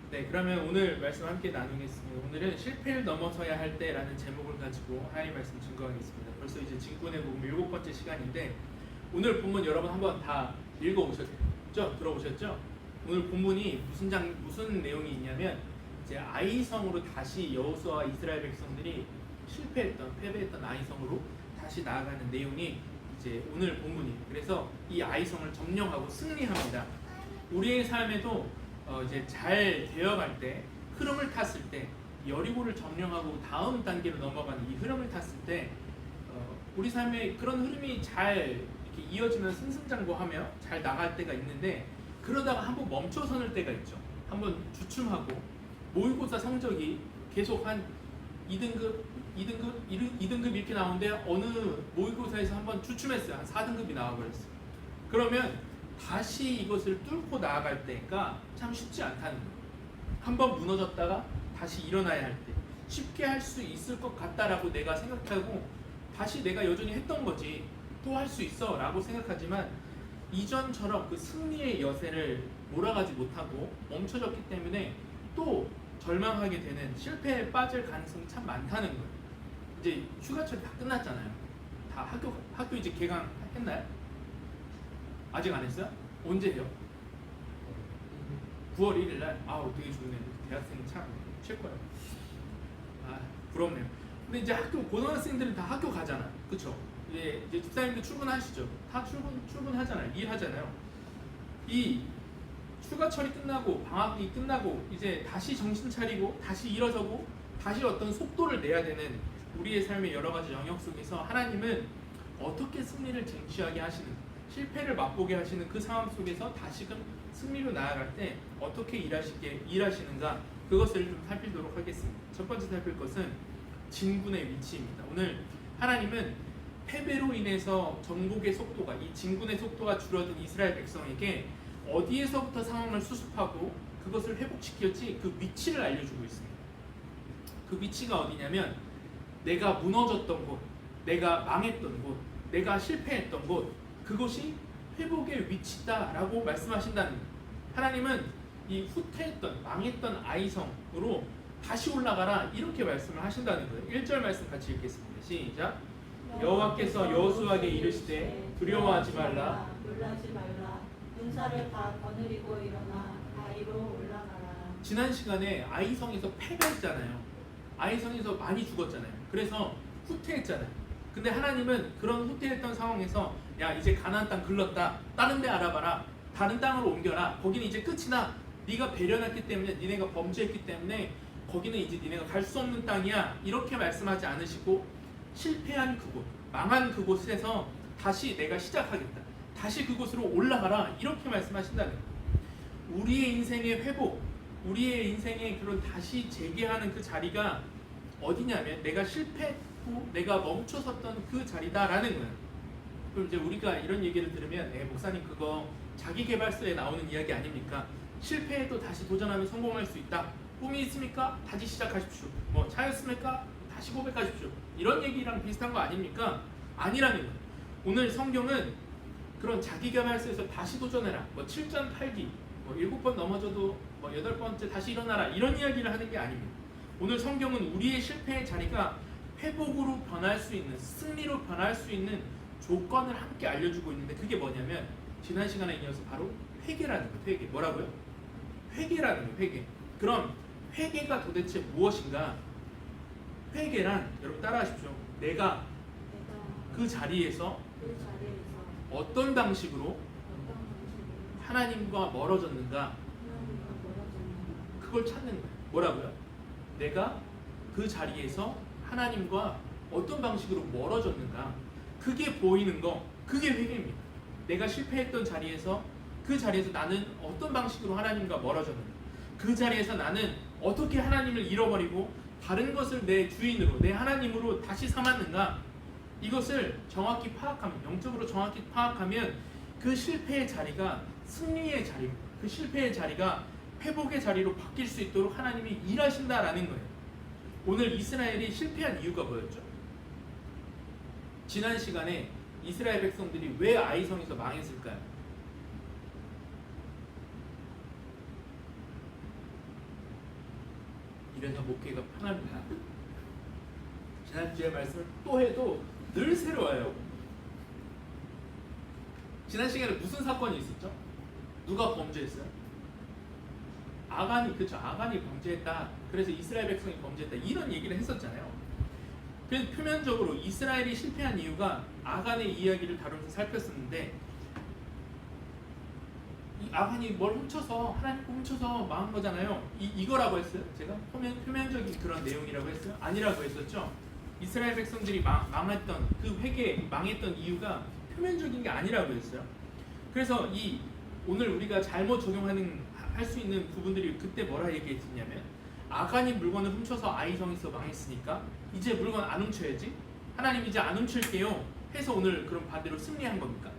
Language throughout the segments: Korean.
네, 그러면 오늘 말씀 함께 나누겠습니다. 오늘은 실패를 넘어서야 할 때라는 제목을 가지고 하나님 말씀 증거하겠습니다. 벌써 이제 진군의 복음 7번째 시간인데 오늘 본문 여러분 한번 다 읽어오셨죠? 들어보셨죠? 오늘 본문이 무슨 내용이 있냐면 이제 아이성으로 다시 여호수아와 이스라엘 백성들이 패배했던 아이성으로 다시 나아가는 내용이 이제 오늘 본문이에요. 그래서 이 아이성을 점령하고 승리합니다. 우리의 삶에도 이제 잘 되어갈 때, 흐름을 탔을 때, 여리고를 점령하고 다음 단계로 넘어가는 이 흐름을 탔을 때 우리 삶에 그런 흐름이 잘 이렇게 이어지면 승승장구하며 잘 나갈 때가 있는데, 그러다가 한번 멈춰서는 때가 있죠. 한번 주춤하고 모의고사 성적이 계속 한 2등급 이렇게 나오는데 어느 모의고사에서 한번 주춤했어요. 한 4등급이 나와버렸어요. 그러면 다시 이것을 뚫고 나아갈 때가 참 쉽지 않다는 거예요. 한번 무너졌다가 다시 일어나야 할 때 쉽게 할 수 있을 것 같다라고 내가 생각하고 다시 내가 여전히 했던 거지 또 할 수 있어 라고 생각하지만 이전처럼 그 승리의 여세를 몰아가지 못하고 멈춰졌기 때문에 또 절망하게 되는, 실패에 빠질 가능성이 참 많다는 거예요. 이제 휴가철이 다 끝났잖아요. 다 학교 이제 개강했나요? 아직 안 했어요? 언제 해요? 9월 1일 날. 아우 되게 좋네요. 대학생 참 최고예요. 아 부럽네요. 근데 이제 고등학생들은 다 학교 가잖아. 그쵸? 이제 집사님들 출근하시죠. 다 출근하잖아요. 일하잖아요. 이 휴가철이 끝나고 방학이 끝나고 이제 다시 정신 차리고 다시 일어서고 다시 어떤 속도를 내야 되는 우리의 삶의 여러 가지 영역 속에서 하나님은 어떻게 승리를 쟁취하게 하시는가, 실패를 맛보게 하시는 그 상황 속에서 다시금 승리로 나아갈 때 어떻게 일하시는가, 그것을 좀 살피도록 하겠습니다. 첫 번째 살필 것은 진군의 위치입니다. 오늘 하나님은 패배로 인해서 정복의 속도가, 이 진군의 속도가 줄어든 이스라엘 백성에게 어디에서부터 상황을 수습하고 그것을 회복시켰지 그 위치를 알려주고 있습니다. 그 위치가 어디냐면 내가 무너졌던 곳, 내가 망했던 곳, 내가 실패했던 곳, 그것이 회복의 위치다라고 말씀하신다는 거예요. 하나님은 이 후퇴했던, 망했던 아이성으로 다시 올라가라 이렇게 말씀을 하신다는 거예요. 1절 말씀 같이 읽겠습니다. 시작. 여호와께서 여호수아에게 이르시되 두려워하지 말라, 놀라지 말라, 군사를 다 거느리고 일어나 아이로 올라가라. 지난 시간에 아이성에서 패배했잖아요. 아이성에서 많이 죽었잖아요. 그래서 후퇴했잖아요. 근데 하나님은 그런 후퇴했던 상황에서 야 이제 가나안 땅 글렀다, 다른 데 알아봐라, 다른 땅으로 옮겨라, 거기는 이제 끝이나 네가 배려했기 때문에, 니네가 범죄했기 때문에 거기는 이제 니네가 갈 수 없는 땅이야, 이렇게 말씀하지 않으시고 실패한 그곳, 망한 그곳에서 다시 내가 시작하겠다, 다시 그곳으로 올라가라 이렇게 말씀하신다는 거예요. 우리의 인생의 회복, 우리의 인생의 그런 다시 재개하는 그 자리가 어디냐면 내가 실패했고 내가 멈춰섰던 그 자리다라는 거예요. 그럼 이제 우리가 이런 얘기를 들으면 목사님 그거 자기계발서에 나오는 이야기 아닙니까? 실패해도 다시 도전하면 성공할 수 있다. 꿈이 있습니까? 다시 시작하십시오. 뭐 차였습니까? 다시 고백하십시오. 이런 얘기랑 비슷한 거 아닙니까? 아니라는 거예요. 오늘 성경은 그런 자기계발서에서 다시 도전해라, 뭐 7전 8기, 뭐 7번 넘어져도 뭐 8번째 다시 일어나라, 이런 이야기를 하는 게 아닙니다. 오늘 성경은 우리의 실패의 자리가 회복으로 변할 수 있는, 승리로 변할 수 있는 조건을 함께 알려주고 있는데, 그게 뭐냐면 지난 시간에 이어서 바로 회개라는 거예요. 회개. 뭐라고요? 회개라는 거예요. 회개. 그럼 회개가 도대체 무엇인가? 회개란, 여러분 따라하십시오. 내가 그 자리에서 어떤 방식으로 하나님과 멀어졌는가, 그걸 찾는 거예요. 뭐라고요? 내가 그 자리에서 하나님과 어떤 방식으로 멀어졌는가, 그게 보이는 거, 그게 회개입니다. 내가 실패했던 자리에서, 그 자리에서 나는 어떤 방식으로 하나님과 멀어졌는가, 그 자리에서 나는 어떻게 하나님을 잃어버리고 다른 것을 내 주인으로, 내 하나님으로 다시 삼았는가, 이것을 정확히 파악하면, 영적으로 정확히 파악하면 그 실패의 자리가 승리의 자리입니다. 그 실패의 자리가 회복의 자리로 바뀔 수 있도록 하나님이 일하신다라는 거예요. 오늘 이스라엘이 실패한 이유가 뭐였죠? 지난 시간에 이스라엘 백성들이 왜 아이성에서 망했을까요? 이래서 목회가 편합니다. 지난주에 말씀을 또 해도 늘 새로워요. 지난 시간에 무슨 사건이 있었죠? 누가 범죄했어요? 아간이 범죄했다. 그래서 이스라엘 백성이 범죄했다. 이런 얘기를 했었잖아요. 그래서 표면적으로 이스라엘이 실패한 이유가 아간의 이야기를 다루면서 살폈었는데, 이 아간이 뭘 훔쳐서, 하나님 거 훔쳐서 망한 거잖아요. 이거라고 했어요? 제가 표면적인 그런 내용이라고 했어요? 아니라고 했었죠. 이스라엘 백성들이 망했던 그 망했던 이유가 표면적인 게 아니라고 했어요. 그래서 오늘 우리가 잘못 할 수 있는 부분들이 그때 뭐라 얘기했냐면, 아간이 물건을 훔쳐서 아이성에서 망했으니까 이제 물건 안 훔쳐야지, 하나님 이제 안 훔칠게요 해서 오늘 그럼 반대로 승리한 겁니까?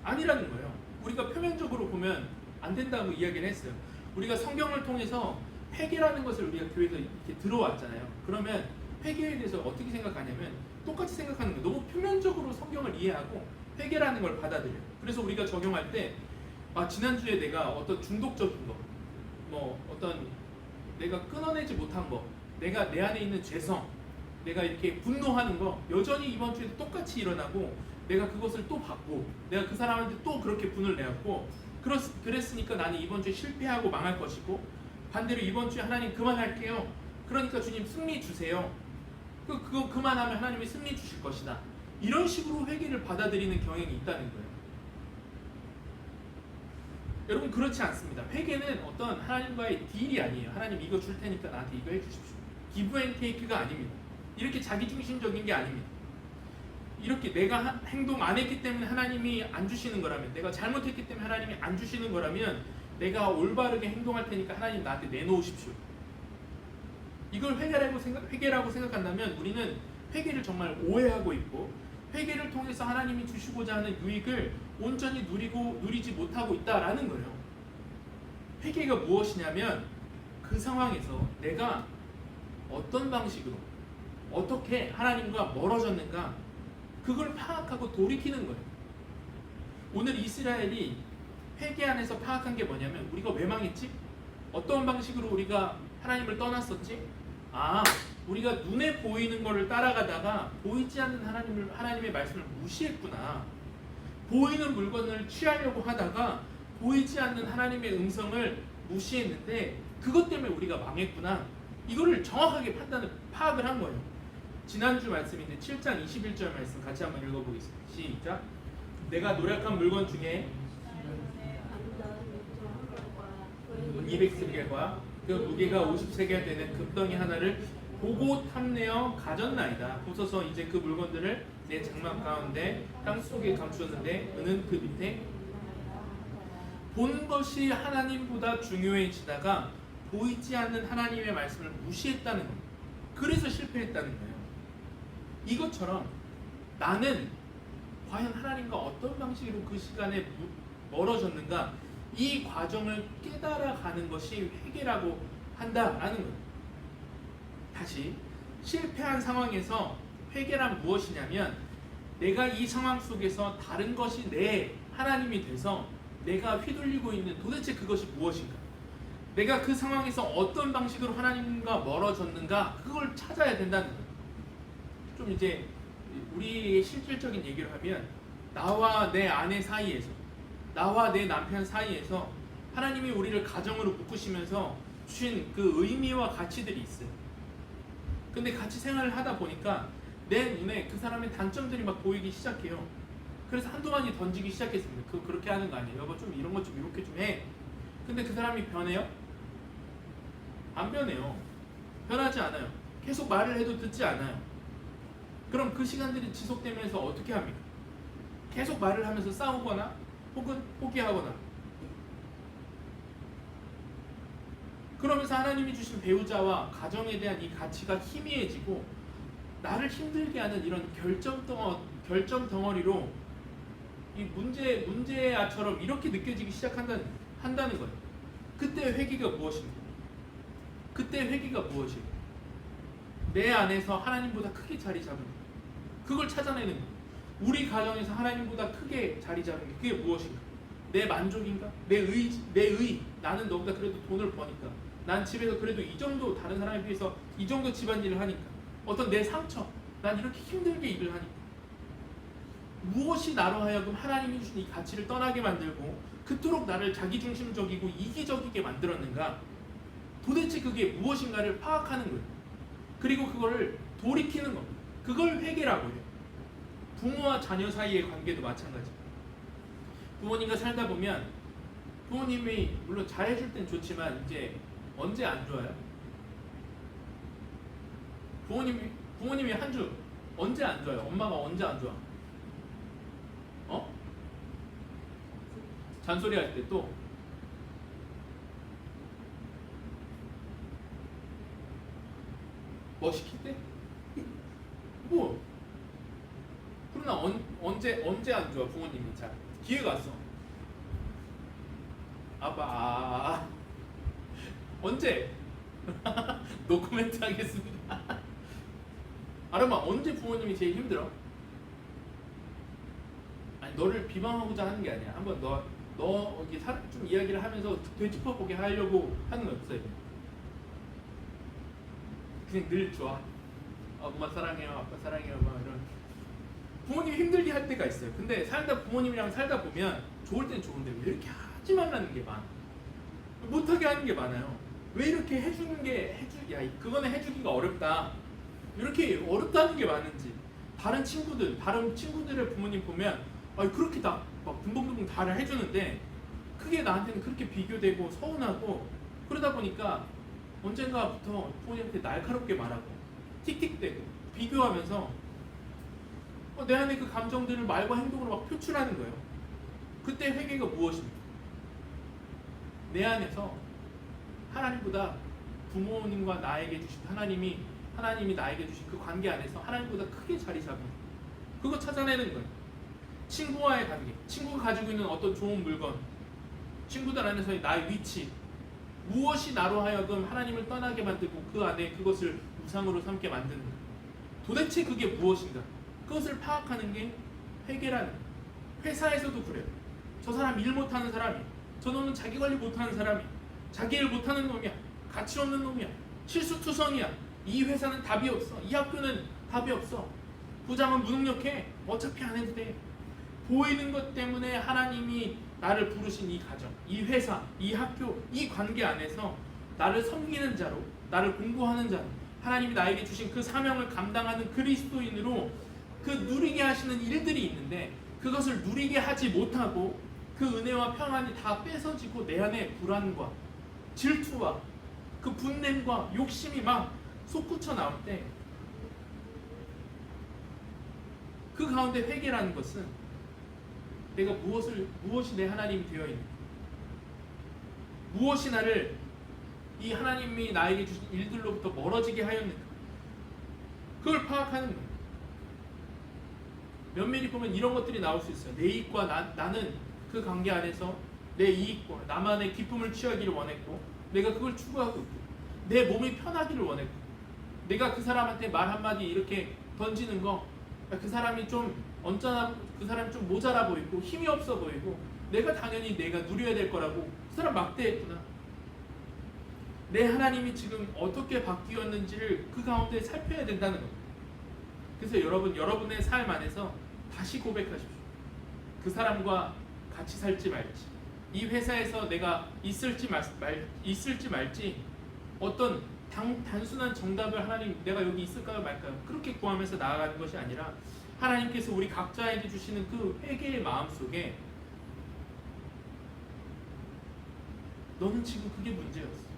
아니라는 거예요. 우리가 표면적으로 보면 안 된다고 이야기를 했어요. 우리가 성경을 통해서 회개라는 것을 우리가 교회에서 이렇게 들어왔잖아요. 그러면 회개에 대해서 어떻게 생각하냐면 똑같이 생각하는 거예요. 너무 표면적으로 성경을 이해하고 회개라는 걸 받아들여요. 그래서 우리가 적용할 때 지난주에 내가 어떤 중독적인 거, 어떤 내가 끊어내지 못한 거, 내가 내 안에 있는 죄성, 내가 이렇게 분노하는 거 여전히 이번 주에도 똑같이 일어나고, 내가 그것을 또 받고, 내가 그 사람한테 또 그렇게 분을 내었고, 그랬으니까 나는 이번 주에 실패하고 망할 것이고, 반대로 이번 주에 하나님 그만할게요. 그러니까 주님 승리 주세요. 그거 그만하면 하나님이 승리 주실 것이다. 이런 식으로 회개를 받아들이는 경향이 있다는 거예요. 여러분, 그렇지 않습니다. 회개는 어떤 하나님과의 딜이 아니에요. 하나님 이거 줄 테니까 나한테 이거 해주십시오. 기브 앤 테이크가 아닙니다. 이렇게 자기중심적인 게 아닙니다. 이렇게 내가 행동 안 했기 때문에 하나님이 안 주시는 거라면, 내가 잘못했기 때문에 하나님이 안 주시는 거라면 내가 올바르게 행동할 테니까 하나님 나한테 내놓으십시오. 이걸 회개라고 생각한다면 우리는 회개를 정말 오해하고 있고, 회개를 통해서 하나님이 주시고자 하는 유익을 온전히 누리지 못하고 있다라는 거예요. 회개가 무엇이냐면 그 상황에서 내가 어떤 방식으로 어떻게 하나님과 멀어졌는가, 그걸 파악하고 돌이키는 거예요. 오늘 이스라엘이 회개 안에서 파악한 게 뭐냐면, 우리가 왜 망했지? 어떤 방식으로 우리가 하나님을 떠났었지? 우리가 눈에 보이는 거를 따라가다가 보이지 않는 하나님의 말씀을 무시했구나. 보이는 물건을 취하려고 하다가 보이지 않는 하나님의 음성을 무시했는데 그것 때문에 우리가 망했구나. 이거를 정확하게 파악을 한 거예요. 지난주 말씀인데 7장 21절 말씀 같이 한번 읽어보겠습니다. 시작. 내가 노력한 물건 중에 200세겔과 그 무게가 50세겔 되는 금덩이 하나를 보고 탐내어 가졌나이다. 보소서 이제 그 물건들을 내 장막 가운데 땅 속에 감추었는데 은은 그 밑에. 본 것이 하나님보다 중요해지다가 보이지 않는 하나님의 말씀을 무시했다는 겁니다. 그래서 실패했다는 거예요. 이것처럼 나는 과연 하나님과 어떤 방식으로 그 시간에 멀어졌는가, 이 과정을 깨달아가는 것이 회개라고 한다라는 거예요. 다시, 실패한 상황에서 회개란 무엇이냐면, 내가 이 상황 속에서 다른 것이 내 하나님이 돼서 내가 휘둘리고 있는 도대체 그것이 무엇인가, 내가 그 상황에서 어떤 방식으로 하나님과 멀어졌는가, 그걸 찾아야 된다는 거예요. 좀 이제 우리의 실질적인 얘기를 하면, 나와 내 아내 사이에서, 나와 내 남편 사이에서 하나님이 우리를 가정으로 묶으시면서 주신 그 의미와 가치들이 있어요. 근데 같이 생활을 하다 보니까 내 눈에 그 사람의 단점들이 막 보이기 시작해요. 그래서 한두 마디 던지기 시작했습니다. 그렇게 하는 거 아니에요? 여보 좀 이런 것 좀 이렇게 좀 해. 근데 그 사람이 변해요? 안 변해요. 변하지 않아요. 계속 말을 해도 듣지 않아요. 그럼 그 시간들이 지속되면서 어떻게 합니까? 계속 말을 하면서 싸우거나 혹은 포기하거나, 그러면서 하나님이 주신 배우자와 가정에 대한 이 가치가 희미해지고 나를 힘들게 하는 이런 결정 덩어리로 이 문제야처럼 이렇게 느껴지기 시작한다는 거예요. 그때 회개가 무엇입니까? 그때 회개가 무엇이에요? 내 안에서 하나님보다 크게 자리 잡는 것, 그걸 찾아내는 것. 우리 가정에서 하나님보다 크게 자리 잡는 게 그게 무엇인가? 내 만족인가? 나는 너보다 그래도 돈을 버니까, 난 집에서 그래도 이 정도 다른 사람에 비해서 이 정도 집안일을 하니까, 어떤 내 상처, 난 이렇게 힘들게 일을 하니까, 무엇이 나로 하여금 하나님이 주신 이 가치를 떠나게 만들고 그토록 나를 자기중심적이고 이기적이게 만들었는가? 도대체 그게 무엇인가를 파악하는 거예요. 그리고 그거를 돌이키는 겁니다. 그걸 회개라고 해요. 부모와 자녀 사이의 관계도 마찬가지입니다. 부모님과 살다 보면 부모님이 물론 잘해줄 땐 좋지만 이제 언제 안 좋아요? 부모님이 한 주 언제 안 좋아요? 엄마가 언제 안 좋아? 잔소리 할 때, 또 뭐 시킬 때? 뭐? 그러나 언제 안 좋아? 부모님이 잘 기회가 왔어. 아빠 언제? 노코멘트 하겠습니다. 아름아, 언제 부모님이 제일 힘들어? 아니, 너를 비방하고자 하는 게 아니야. 한번 너 여기 좀 이야기를 하면서 되짚어보게 하려고 하는 거 없어요. 그냥 늘 좋아. 엄마 사랑해요, 아빠 사랑해요, 막 이런. 부모님 힘들게 할 때가 있어요. 근데 부모님이랑 살다 보면 좋을 땐 좋은데 왜 이렇게 하지 말라는 게 많아. 못하게 하는 게 많아요. 왜 이렇게 해주는 게 그거는 해주기가 어렵다. 이렇게 어렵다는 게 많은지. 다른 친구들의 부모님 보면 그렇게 다 막 듬벙듬벙 다 해주는데 그게 나한테는 그렇게 비교되고 서운하고, 그러다 보니까 언젠가부터 부모님한테 날카롭게 말하고 틱틱대고 비교하면서 내 안에 그 감정들을 말과 행동으로 막 표출하는 거예요. 그때 회개가 무엇입니까? 내 안에서 하나님보다 부모님과 나에게 주신 하나님이 나에게 주신 그 관계 안에서 하나님보다 크게 자리 잡은 그거 찾아내는 거예요. 친구와의 관계, 친구가 가지고 있는 어떤 좋은 물건, 친구들 안에서의 나의 위치, 무엇이 나로 하여금 하나님을 떠나게 만들고 그 안에 그것을 우상으로 삼게 만드는 거예요. 도대체 그게 무엇인가? 그것을 파악하는 게 회개라는 거예요. 회사에서도 그래요. 저 사람 일 못하는 사람이, 저 놈은 자기 관리 못하는 사람이, 자기 일 못하는 놈이야, 가치 없는 놈이야, 실수투성이야, 이 회사는 답이 없어, 이 학교는 답이 없어, 부장은 무능력해, 어차피 안 해도 돼. 보이는 것 때문에 하나님이 나를 부르신 이 가정, 이 회사, 이 학교, 이 관계 안에서 나를 섬기는 자로, 나를 공부하는 자로, 하나님이 나에게 주신 그 사명을 감당하는 그리스도인으로 그 누리게 하시는 일들이 있는데, 그것을 누리게 하지 못하고 그 은혜와 평안이 다 뺏어지고 내 안에 불안과 질투와 그 분냄과 욕심이 막 솟구쳐 나올 때, 그 가운데 회개라는 것은 내가 무엇이 내 하나님이 되어 있는가, 무엇이 나를 이 하나님이 나에게 주신 일들로부터 멀어지게 하였는가, 그걸 파악하는 거예요. 면밀히 보면 이런 것들이 나올 수 있어요. 내 이익과 나는 그 관계 안에서 내 이익과 나만의 기쁨을 취하기를 원했고, 내가 그걸 추구하고 있고, 내 몸이 편하기를 원했고, 내가 그 사람한테 말 한마디 이렇게 던지는 거, 그 사람이 좀 그 사람이 좀 모자라 보이고 힘이 없어 보이고, 내가 당연히 내가 누려야 될 거라고 그 사람 막대했구나. 내 하나님이 지금 어떻게 바뀌었는지를 그 가운데 살펴야 된다는 겁니다. 그래서 여러분의 삶 안에서 다시 고백하십시오. 그 사람과 같이 살지 말지, 이 회사에서 내가 있을지 말지, 어떤 단순한 정답을 하나님 내가 여기 있을까요 말까요 그렇게 구하면서 나아가는 것이 아니라, 하나님께서 우리 각자에게 주시는 그 회개의 마음 속에 너는 지금 그게 문제였어,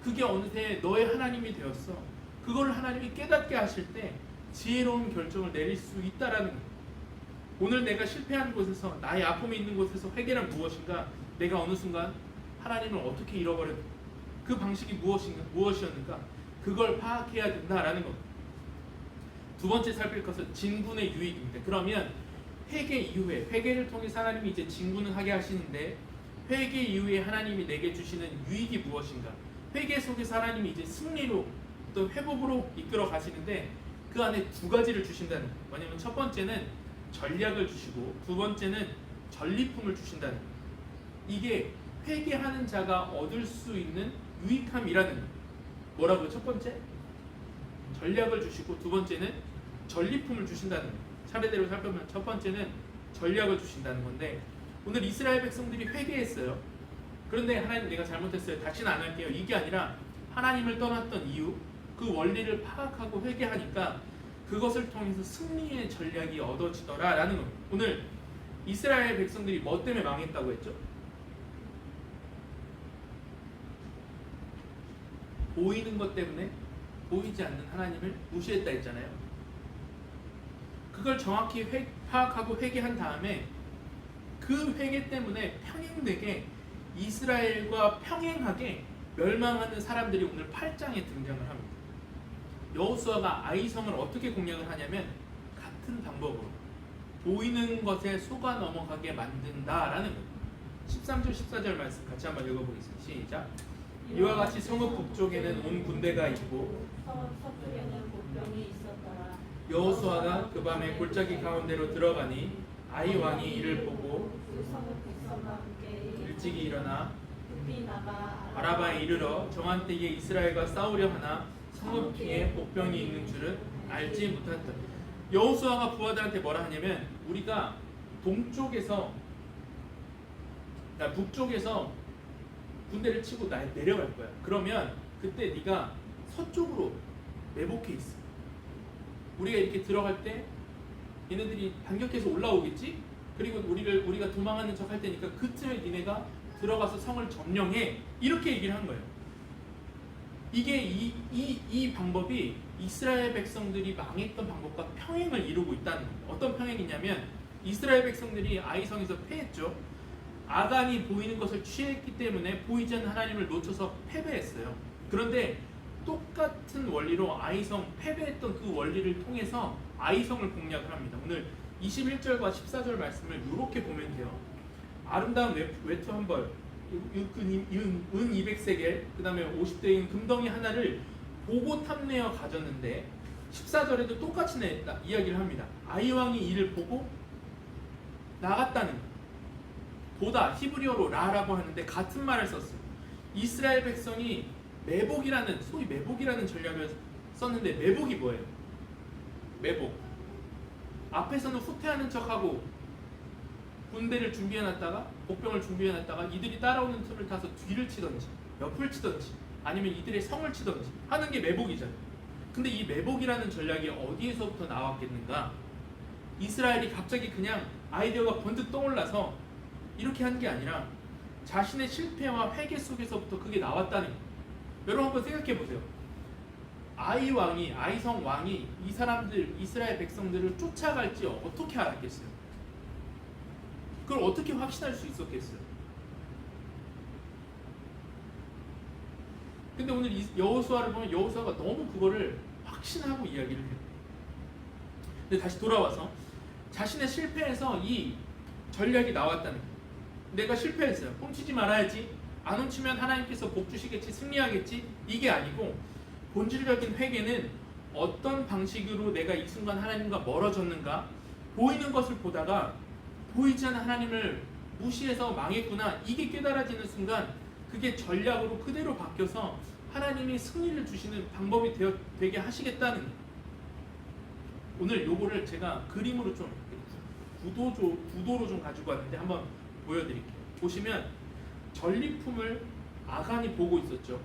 그게 어느새 너의 하나님이 되었어, 그걸 하나님이 깨닫게 하실 때 지혜로운 결정을 내릴 수 있다라는 거예요. 오늘 내가 실패한 곳에서, 나의 아픔이 있는 곳에서 회개란 무엇인가, 내가 어느 순간 하나님을 어떻게 잃어버렸는가, 그 방식이 무엇이었는가, 그걸 파악해야 된다라는 겁니다. 두 번째 살필 것은 진군의 유익입니다. 그러면 회개 이후에, 회개를 통해 하나님이 이제 진군을 하게 하시는데, 회개 이후에 하나님이 내게 주시는 유익이 무엇인가, 회개 속에서 하나님이 이제 승리로 또 회복으로 이끌어 가시는데, 그 안에 두 가지를 주신다는 거예요. 뭐냐면 첫 번째는 전략을 주시고, 두 번째는 전리품을 주신다는 거예요. 이게 회개하는 자가 얻을 수 있는 유익함이라는 거예요. 뭐라고요? 첫 번째 전략을 주시고 두 번째는 전리품을 주신다는 거예요. 차례대로 살펴보면 첫 번째는 전략을 주신다는 건데 오늘 이스라엘 백성들이 회개했어요. 그런데 하나님 내가 잘못했어요. 다시는 안 할게요. 이게 아니라 하나님을 떠났던 이유 그 원리를 파악하고 회개하니까 그것을 통해서 승리의 전략이 얻어지더라라는 겁니다. 오늘 이스라엘 백성들이 뭐 때문에 망했다고 했죠? 보이는 것 때문에 보이지 않는 하나님을 무시했다 했잖아요. 그걸 정확히 파악하고 회개한 다음에 그 회개 때문에 평행되게 이스라엘과 평행하게 멸망하는 사람들이 오늘 8장에 등장을 합니다. 여호수아가 아이성을 어떻게 공략을 하냐면 같은 방법으로 보이는 것에 속아 넘어가게 만든다라는 거예요. 13절 14절 말씀 같이 한번 읽어보겠습니다. 시작. 이와 같이 성읍 북쪽에는 온 군대가 있고 서쪽에는 복병이 있었더라. 여호수아가 그 밤에 골짜기 가운데로 들어가니 아이 왕이 이를 보고 그 성읍 백성과 함께 일찍이 일어나 급히 나가 아라바에 이르러 정한 때에 이스라엘과 싸우려 하나 성읍 뒤에 복병이 있는 줄은 알지 못했다. 여호수아가 부하들한테 뭐라 하냐면 우리가 동쪽에서 북쪽에서 군대를 치고 내려갈 거야. 그러면 그때 네가 서쪽으로 매복해 있어. 우리가 이렇게 들어갈 때 얘네들이 반격해서 올라오겠지? 그리고 우리가 도망하는 척 할 테니까 그 틈에 니네가 들어가서 성을 점령해. 이렇게 얘기를 한 거예요. 이게 이 방법이 이스라엘 백성들이 망했던 방법과 평행을 이루고 있다는 겁니다. 어떤 평행이냐면 이스라엘 백성들이 아이성에서 패했죠. 아간이 보이는 것을 취했기 때문에 보이지 않는 하나님을 놓쳐서 패배했어요. 그런데 똑같은 원리로 아이성 패배했던 그 원리를 통해서 아이성을 공략을 합니다. 오늘 21절과 14절 말씀을 이렇게 보면 돼요. 아름다운 외투 한 벌, 은 200세겔, 그 다음에 50대인 금덩이 하나를 보고 탐내어 가졌는데 14절에도 똑같이 이야기를 합니다. 아이왕이 이를 보고 나갔다는 거예요. 보다 히브리어로 라라고 하는데 같은 말을 썼어요. 이스라엘 백성이 매복이라는 소위 매복이라는 전략을 썼는데 매복이 뭐예요? 매복. 앞에서는 후퇴하는 척하고 군대를 준비해놨다가 복병을 준비해놨다가 이들이 따라오는 틈을 타서 뒤를 치던지 옆을 치던지 아니면 이들의 성을 치던지 하는 게 매복이잖아요. 근데 이 매복이라는 전략이 어디에서부터 나왔겠는가? 이스라엘이 갑자기 그냥 아이디어가 번뜩 떠올라서 이렇게 한 게 아니라 자신의 실패와 회개 속에서부터 그게 나왔다는 거예요. 여러분 한번 생각해 보세요. 아이성 왕이 이 사람들 이스라엘 백성들을 쫓아갈지 어떻게 알았겠어요? 그걸 어떻게 확신할 수 있었겠어요? 근데 오늘 여호수아를 보면 여호수아가 너무 그거를 확신하고 이야기를 해요. 근데 다시 돌아와서 자신의 실패에서 이 전략이 나왔다는 거예요. 내가 실패했어요. 훔치지 말아야지. 안 훔치면 하나님께서 복 주시겠지, 승리하겠지. 이게 아니고 본질적인 회개는 어떤 방식으로 내가 이 순간 하나님과 멀어졌는가, 보이는 것을 보다가 보이지 않는 하나님을 무시해서 망했구나, 이게 깨달아지는 순간 그게 전략으로 그대로 바뀌어서 하나님이 승리를 주시는 방법이 되게 하시겠다는 거예요. 오늘 요거를 제가 그림으로 좀 구도로 좀 가지고 왔는데 한번 보여드릴게요. 보시면 전리품을 아간이 보고 있었죠.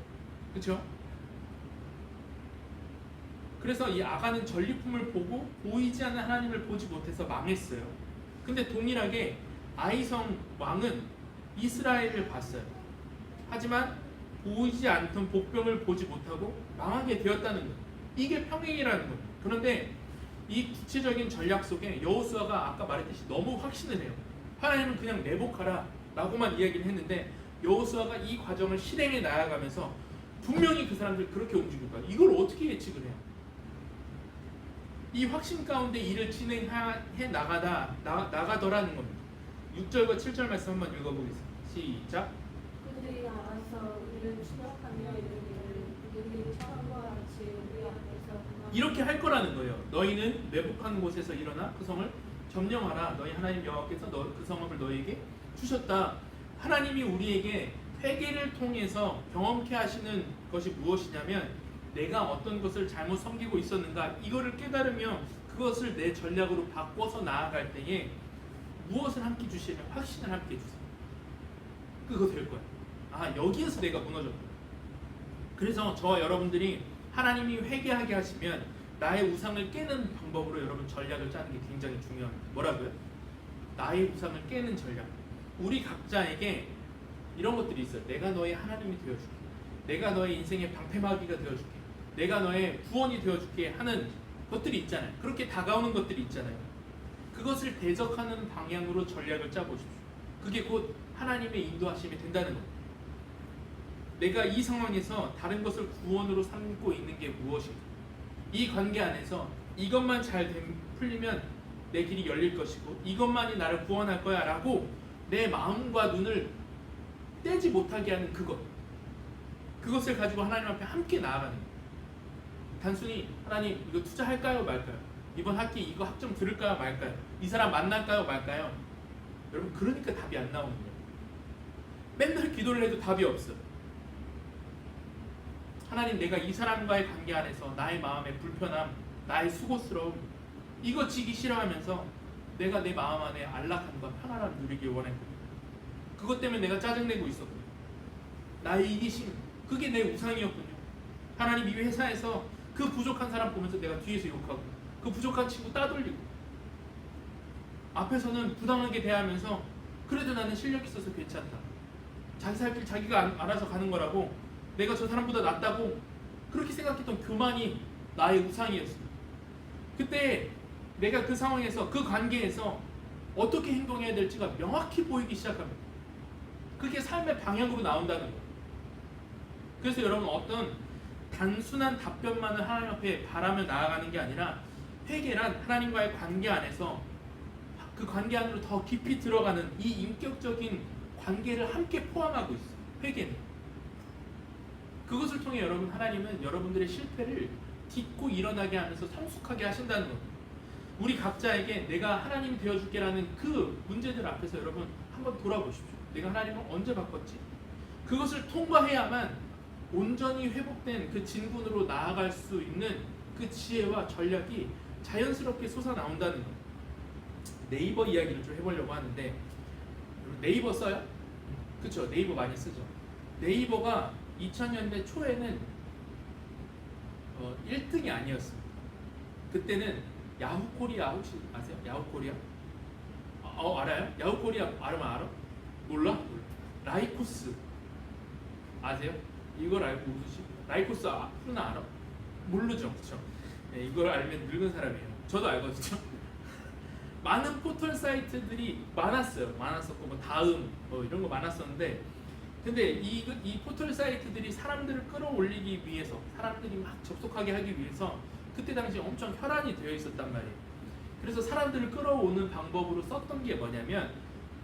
그렇죠? 그래서 이 아간은 전리품을 보고 보이지 않는 하나님을 보지 못해서 망했어요. 근데 동일하게 아이성 왕은 이스라엘을 봤어요. 하지만 보이지 않던 복병을 보지 못하고 망하게 되었다는 거예요. 이게 평행이라는 거예요. 그런데 이 구체적인 전략 속에 여호수아가 아까 말했듯이 너무 확신을 해요. 하나님은 그냥 내복하라 라고만 이야기를 했는데 여호수아가 이 과정을 실행해 나아가면서 분명히 그 사람들 그렇게 움직일 거야. 이걸 어떻게 예측을 해요? 이 확신 가운데 일을 진행해 나가더라는 겁니다. 6절과 7절 말씀 한번 읽어보겠습니다. 시작. 그들이 알아서 우리를 추격하며 이르기를 우리 처음과 같이 우리 앞에서 이렇게 할 거라는 거예요. 너희는 매복한 곳에서 일어나 그 성을 점령하라. 너희 하나님 여호와께서 그 성읍을 너희에게 주셨다. 하나님이 우리에게 회개를 통해서 경험케 하시는 것이 무엇이냐면 내가 어떤 것을 잘못 섬기고 있었는가 이거를 깨달으며 그것을 내 전략으로 바꿔서 나아갈 때에 무엇을 함께 주시면 확신을 함께 주세요. 그거 될 거야. 아, 여기에서 내가 무너졌구나. 그래서 저와 여러분들이 하나님이 회개하게 하시면 나의 우상을 깨는 방법으로 여러분 전략을 짜는 게 굉장히 중요합니다. 뭐라고요? 나의 우상을 깨는 전략. 우리 각자에게 이런 것들이 있어요. 내가 너의 하나님이 되어줄게. 내가 너의 인생의 방패막이가 되어줄게. 내가 너의 구원이 되어줄게 하는 것들이 있잖아요. 그렇게 다가오는 것들이 있잖아요. 그것을 대적하는 방향으로 전략을 짜보십시오. 그게 곧 하나님의 인도하심이 된다는 겁니다. 내가 이 상황에서 다른 것을 구원으로 삼고 있는 게 무엇인가? 이 관계 안에서 이것만 잘 풀리면 내 길이 열릴 것이고 이것만이 나를 구원할 거야 라고 내 마음과 눈을 떼지 못하게 하는 그것을 가지고 하나님 앞에 함께 나아가는 거예요. 단순히 하나님 이거 투자할까요 말까요? 이번 학기 이거 학점 들을까요 말까요? 이 사람 만날까요 말까요? 여러분 그러니까 답이 안 나오는 거예요. 맨날 기도를 해도 답이 없어요. 하나님 내가 이 사람과의 관계 안에서 나의 마음의 불편함, 나의 수고스러움 이거 지기 싫어하면서 내가 내 마음 안에 안락함과 평안함을 누리길 원했거든요. 그것 때문에 내가 짜증내고 있었거든요. 나의 이기심 그게 내 우상이었군요. 하나님 이 회사에서 그 부족한 사람 보면서 내가 뒤에서 욕하고 그 부족한 친구 따돌리고 앞에서는 부당하게 대하면서 그래도 나는 실력 있어서 괜찮다. 자기 살 길 자기가 알아서 가는 거라고 내가 저 사람보다 낫다고 그렇게 생각했던 교만이 나의 우상이었습니다. 그때 내가 그 상황에서 그 관계에서 어떻게 행동해야 될지가 명확히 보이기 시작합니다. 그게 삶의 방향으로 나온다는 거예요. 그래서 여러분 어떤 단순한 답변만을 하나님 앞에 바라며 나아가는 게 아니라 회개란 하나님과의 관계 안에서 그 관계 안으로 더 깊이 들어가는 이 인격적인 관계를 함께 포함하고 있어요. 회개는. 그것을 통해 여러분 하나님은 여러분들의 실패를 딛고 일어나게 하면서 성숙하게 하신다는 겁니다. 우리 각자에게 내가 하나님이 되어줄게라는 그 문제들 앞에서 여러분 한번 돌아보십시오. 내가 하나님을 언제 바꿨지? 그것을 통과해야만 온전히 회복된 그 진군으로 나아갈 수 있는 그 지혜와 전략이 자연스럽게 솟아나온다는 겁니다. 네이버 이야기를 좀 해보려고 하는데 네이버 써요? 그렇죠. 네이버 많이 쓰죠. 네이버가 2000년대 초에는 1등이 아니었습니다. 그때는 야후코리아 혹시 아세요? 야후코리아? 알아요? 야후코리아 알아? 몰라? 라이코스 아세요? 이걸 알고 웃으시? 라이코스 하나 알아? 모르죠, 그렇죠? 네, 이걸 알면 늙은 사람이에요. 저도 알거든요. 많은 포털 사이트들이 많았었고 뭐 다음 이런 거 많았었는데 근데 이 포털 사이트들이 사람들을 끌어올리기 위해서 사람들이 막 접속하게 하기 위해서 그때 당시 엄청 혈안이 되어 있었단 말이에요. 그래서 사람들을 끌어오는 방법으로 썼던 게 뭐냐면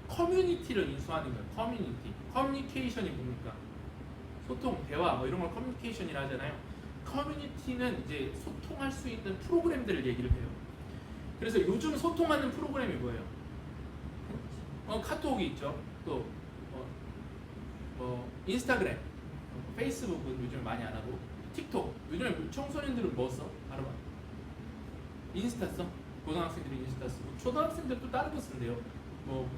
커뮤니티를 인수하는 거예요. 커뮤니티. 커뮤니케이션이 뭡니까? 소통, 대화 뭐 이런 걸 커뮤니케이션이라 하잖아요. 커뮤니티는 이제 소통할 수 있는 프로그램들을 얘기를 해요. 그래서 요즘 소통하는 프로그램이 뭐예요? 카톡이 있죠. 또 인스타그램, 페이스북은 요즘 많이 안 하고 틱톡. 요즘에 청소년들은 뭐 써? 알아봐. 인스타 써? 고등학생들이 인스타 쓰고 초등학생들도 다른 거 쓴대요. 뭐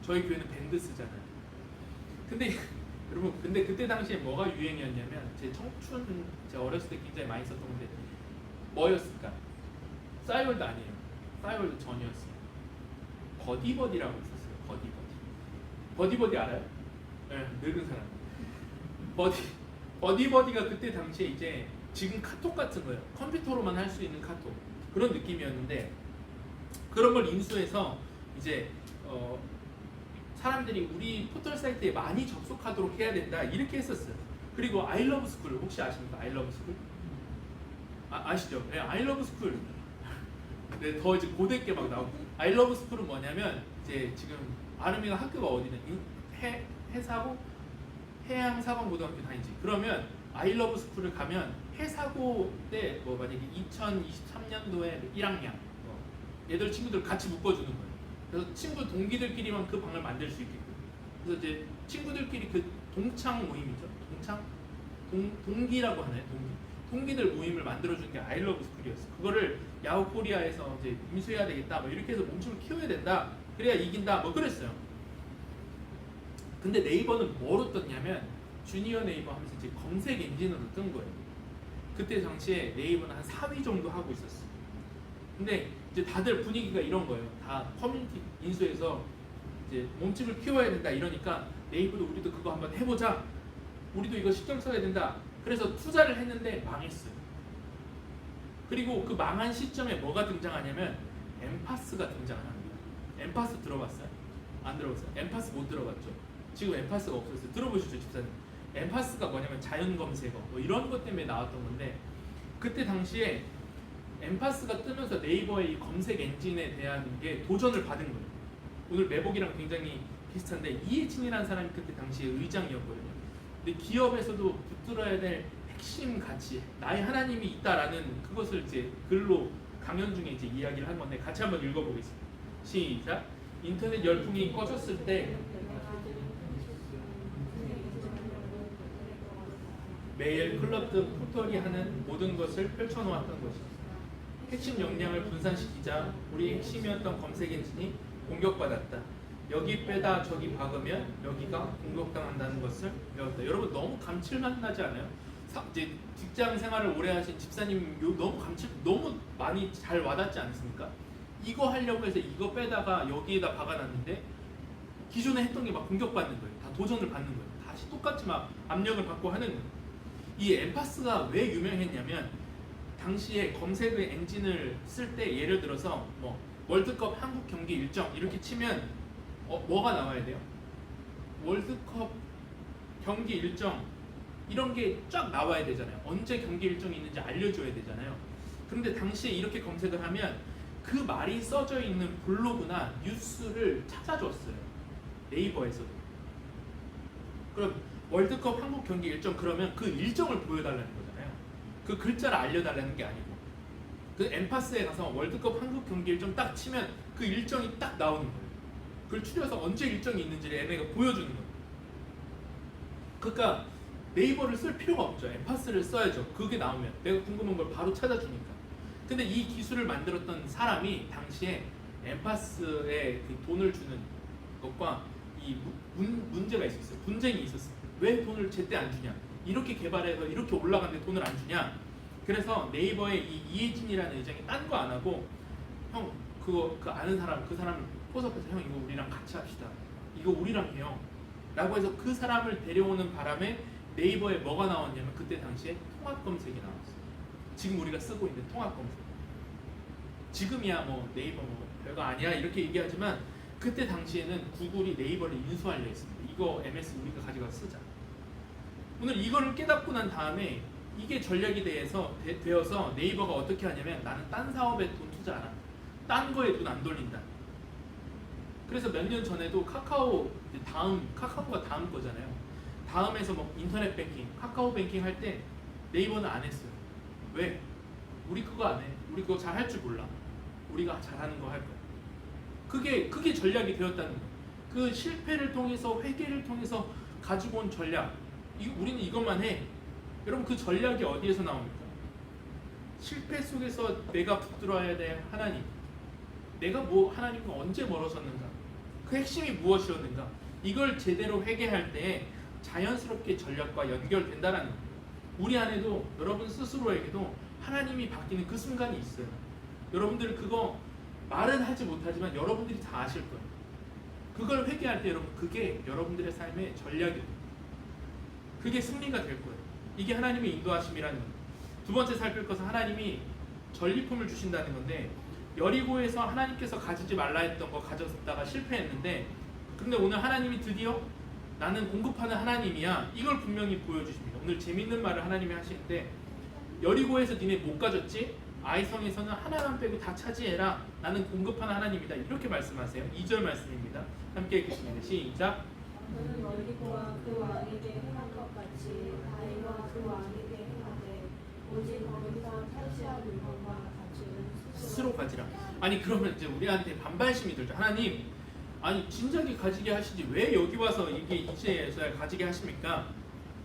저희 교회는 밴드 쓰잖아요. 근데 여러분 근데 그때 당시에 뭐가 유행이었냐면 제 어렸을 때 굉장히 많이 썼던 건데 뭐였을까? 싸이월드 아니에요. 싸이월드 전이었어요. 버디버디라고 있었어요. 버디버디 알아요? 네, 늙은 사람. 버디버디가 그때 당시에 이제 지금 카톡 같은 거예요. 컴퓨터로만 할 수 있는 카톡 그런 느낌이었는데 그런 걸 인수해서 이제 사람들이 우리 포털 사이트에 많이 접속하도록 해야 된다 이렇게 했었어요. 그리고 아이러브스쿨 혹시 아십니까? 아이러브스쿨? 아시죠? 네, 아이러브스쿨. 네, 더 이제 고대께 막 나오고 아이러브스쿨은 뭐냐면 이제 지금 아름이가 학교가 어디는 해양사관고등학교 다니지. 그러면 아이러브스쿨을 가면 해사고 때 뭐 만약에 2023년도에 1학년 얘들 친구들 같이 묶어주는 거예요. 그래서 친구 동기들끼리만 그 방을 만들 수 있게끔. 그래서 이제 친구들끼리 그 동창 모임이죠. 동기라고 하나요? 동기들 모임을 만들어준 게 I Love School이었어. 그거를 야후 코리아에서 이제 인수해야 되겠다. 뭐 이렇게 해서 몸집을 키워야 된다. 그래야 이긴다. 뭐 그랬어요. 근데 네이버는 뭐로 떴냐면 주니어 네이버 하면서 이제 검색 엔진으로 뜬 거예요. 그때 당시에 네이버는 한 4위 정도 하고 있었어요. 근데 이제 다들 분위기가 이런 거예요. 다 커뮤니티 인수해서 이제 몸집을 키워야 된다 이러니까 네이버도 우리도 그거 한번 해보자. 우리도 이거 신경 써야 된다. 그래서 투자를 했는데 망했어요. 그리고 그 망한 시점에 뭐가 등장하냐면 엠파스가 등장합니다. 엠파스 들어봤어요? 안 들어봤어요? 엠파스 못 들어봤죠? 지금 엠파스가 없었어요. 들어보시죠, 집사님. 엠파스가 뭐냐면 자연 검색어 뭐 이런 것 때문에 나왔던 건데 그때 당시에 엠파스가 뜨면서 네이버의 이 검색 엔진에 대한 게 도전을 받은 거예요. 오늘 매복이랑 굉장히 비슷한데 이해진이라는 사람이 그때 당시에 의장이었거든요. 근데 기업에서도 붙들어야 될 핵심 가치, 나의 하나님이 있다라는 그것을 이제 글로 강연 중에 이제 이야기를 한 건데 같이 한번 읽어보겠습니다. 시작. 인터넷 열풍이 꺼졌을 때 매일 클럽 등 포털이 하는 모든 것을 펼쳐놓았던 것이다. 핵심 역량을 분산시키자 우리 핵심이었던 검색 엔진이 공격받았다. 여기 빼다 저기 박으면 여기가 공격당한다는 것을 배웠다. 여러분 너무 감칠맛 나지 않아요? 이제 직장 생활을 오래 하신 집사님 너무 많이 잘 와닿지 않습니까? 이거 하려고 해서 이거 빼다가 여기에다 박아놨는데 기존에 했던 게 막 공격받는 거예요. 다 도전을 받는 거예요. 다시 똑같이 막 압력을 받고 하는 거예요. 이 엠파스가 왜 유명했냐면 당시에 검색 엔진을 쓸 때 예를 들어서 뭐 월드컵 한국 경기 일정 이렇게 치면 뭐가 나와야 돼요? 월드컵 경기 일정 이런 게 쫙 나와야 되잖아요. 언제 경기 일정이 있는지 알려줘야 되잖아요. 그런데 당시에 이렇게 검색을 하면 그 말이 써져 있는 블로그나 뉴스를 찾아줬어요. 네이버에서도. 그럼 월드컵 한국 경기 일정 그러면 그 일정을 보여달라는 거잖아요. 그 글자를 알려달라는 게 아니고 그 엠파스에 가서 월드컵 한국 경기 일정 딱 치면 그 일정이 딱 나오는 거예요. 그걸 추려서 언제 일정이 있는지를 얘네가 보여주는 거예요. 그러니까 네이버를 쓸 필요가 없죠. 엠파스를 써야죠. 그게 나오면 내가 궁금한 걸 바로 찾아주니까. 근데 이 기술을 만들었던 사람이 당시에 엠파스에 그 돈을 주는 것과 이 문제가 있었어요. 분쟁이 있었어요. 왜 돈을 제때 안 주냐? 이렇게 개발해서 이렇게 올라갔는데 돈을 안 주냐? 그래서 네이버의 이 이해진이라는 의장이 딴 거 안 하고 형 그거 그 아는 사람 그 사람을 포섭해서 형 이거 우리랑 같이 합시다. 이거 우리랑 해요. 라고 해서 그 사람을 데려오는 바람에 네이버에 뭐가 나왔냐면 그때 당시에 통합 검색이 나왔어요. 지금 우리가 쓰고 있는 통합 검색. 지금이야 뭐 네이버 뭐 별거 아니야 이렇게 얘기하지만 그때 당시에는 구글이 네이버를 인수하려 했습니다. 이거 MS 우리가 가져가서 쓰자. 오늘 이거를 깨닫고 난 다음에 이게 전략이 되어서 네이버가 어떻게 하냐면 나는 딴 사업에 돈 투자 안 한다. 딴 거에 돈 안 돌린다. 그래서 몇 년 전에도 카카오가 다음 거잖아요. 다음에서 뭐 인터넷 뱅킹, 카카오 뱅킹 할 때 네이버는 안 했어요. 왜? 우리 그거 안 해. 우리 그거 잘 할 줄 몰라. 우리가 잘하는 거 할 거야. 그게 전략이 되었다는 거예요. 그 실패를 통해서 회개를 통해서 가지고 온 전략. 우리는 이것만 해. 여러분 그 전략이 어디에서 나옵니까? 실패 속에서 내가 붙들어야 될 하나님. 내가 뭐 하나님과 언제 멀어졌는가? 그 핵심이 무엇이었는가? 이걸 제대로 회개할 때 자연스럽게 전략과 연결된다라는 거예요. 우리 안에도 여러분 스스로에게도 하나님이 바뀌는 그 순간이 있어요. 여러분들 그거 말은 하지 못하지만 여러분들이 다 아실 거예요. 그걸 회개할 때 여러분 그게 여러분들의 삶의 전략이 돼요. 그게 승리가 될 거예요. 이게 하나님의 인도하심이라는 거예요. 두 번째 살필 것은 하나님이 전리품을 주신다는 건데 여리고에서 하나님께서 가지지 말라 했던 거 가졌다가 실패했는데 근데 오늘 하나님이 드디어 나는 공급하는 하나님이야 이걸 분명히 보여주십니다. 오늘 재밌는 말을 하나님이 하시는데 여리고에서 니네 못 가졌지? 아이성에서는 하나만 빼고 다 차지해라. 나는 공급하는 하나님이다. 이렇게 말씀하세요. 2절 말씀입니다. 함께 읽겠습니다. 시작. 너는 여리고와 그 왕에게 행한 것 같이 아이와 그 왕에게 행하되 오직 거기서 탈취할 물건과 가축은 스스로 가지라. 아니 그러면 이제 우리한테 반발심이 들죠. 하나님 아니 진작에 가지게 하시지 왜 여기 와서 이게 이제서야 가지게 하십니까?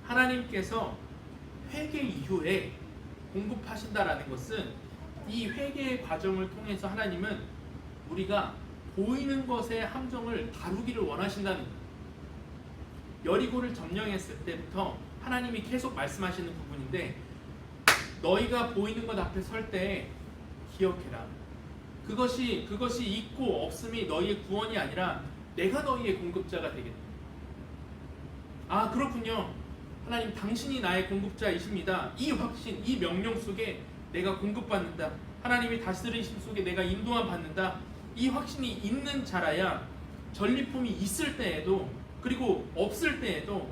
하나님께서 회개 이후에 공급하신다라는 것은 이 회개의 과정을 통해서 하나님은 우리가 보이는 것의 함정을 다루기를 원하신다는 거예요. 여리고를 점령했을 때부터 하나님이 계속 말씀하시는 부분인데 너희가 보이는 것 앞에 설 때 기억해라. 그것이 있고 없음이 너희의 구원이 아니라 내가 너희의 공급자가 되겠다. 아 그렇군요. 하나님 당신이 나의 공급자이십니다. 이 확신, 이 명령 속에 내가 공급받는다. 하나님이 다스리심 속에 내가 인도함 받는다. 이 확신이 있는 자라야 전리품이 있을 때에도 그리고 없을 때에도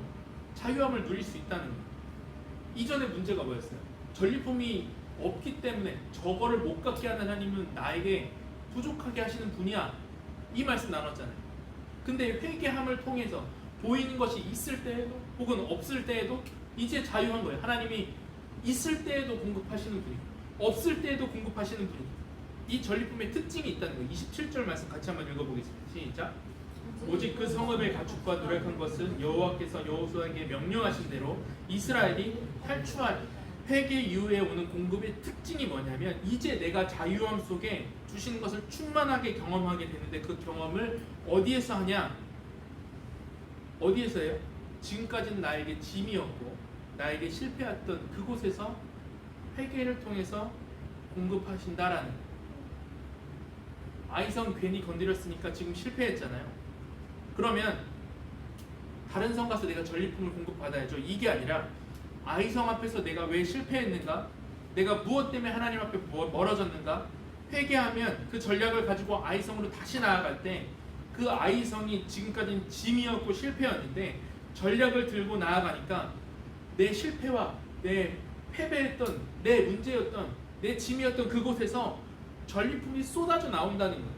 자유함을 누릴 수 있다는 거예요. 이전에 문제가 뭐였어요? 전리품이 없기 때문에 저거를 못 갖게 하는 하나님은 나에게 부족하게 하시는 분이야. 이 말씀 나눴잖아요. 근데 회개함을 통해서 보이는 것이 있을 때에도 혹은 없을 때에도 이제 자유한 거예요. 하나님이 있을 때에도 공급하시는 분이고 없을 때에도 공급하시는 분이고 이 전리품의 특징이 있다는 거예요. 27절 말씀 같이 한번 읽어보겠습니다. 시작. 오직 그 성읍의 가축과 노력한 것은 여호와께서 여호수아에게 명령하신 대로 이스라엘이 탈취할 회개 이후에 오는 공급의 특징이 뭐냐면 이제 내가 자유함 속에 주신 것을 충만하게 경험하게 되는데 그 경험을 어디에서 하냐? 어디에서 해요? 지금까지는 나에게 짐이었고 나에게 실패했던 그곳에서 회개를 통해서 공급하신다라는 거예요. 아이성 괜히 건드렸으니까 지금 실패했잖아요. 그러면 다른 성 가서 내가 전리품을 공급받아야죠. 이게 아니라 아이성 앞에서 내가 왜 실패했는가? 내가 무엇 때문에 하나님 앞에 멀어졌는가? 회개하면 그 전략을 가지고 아이성으로 다시 나아갈 때 그 아이성이 지금까지는 짐이었고 실패였는데 전략을 들고 나아가니까 내 실패와 내 패배했던 내 문제였던 내 짐이었던 그곳에서 전리품이 쏟아져 나온다는 거예요.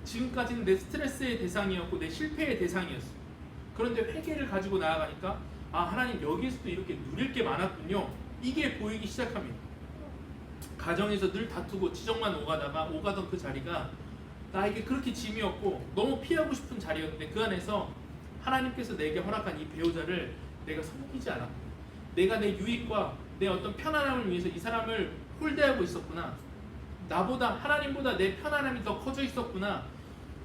지금까지는 내 스트레스의 대상이었고 내 실패의 대상이었어. 그런데 회개를 가지고 나아가니까 아 하나님 여기에서도 이렇게 누릴 게 많았군요. 이게 보이기 시작합니다. 가정에서 늘 다투고 지정만 오가던 그 자리가 나에게 그렇게 짐이었고 너무 피하고 싶은 자리였는데 그 안에서 하나님께서 내게 허락한 이 배우자를 내가 섬기지 않았고 내가 내 유익과 내 어떤 편안함을 위해서 이 사람을 홀대하고 있었구나. 나보다 하나님보다 내 편안함이 더 커져 있었구나.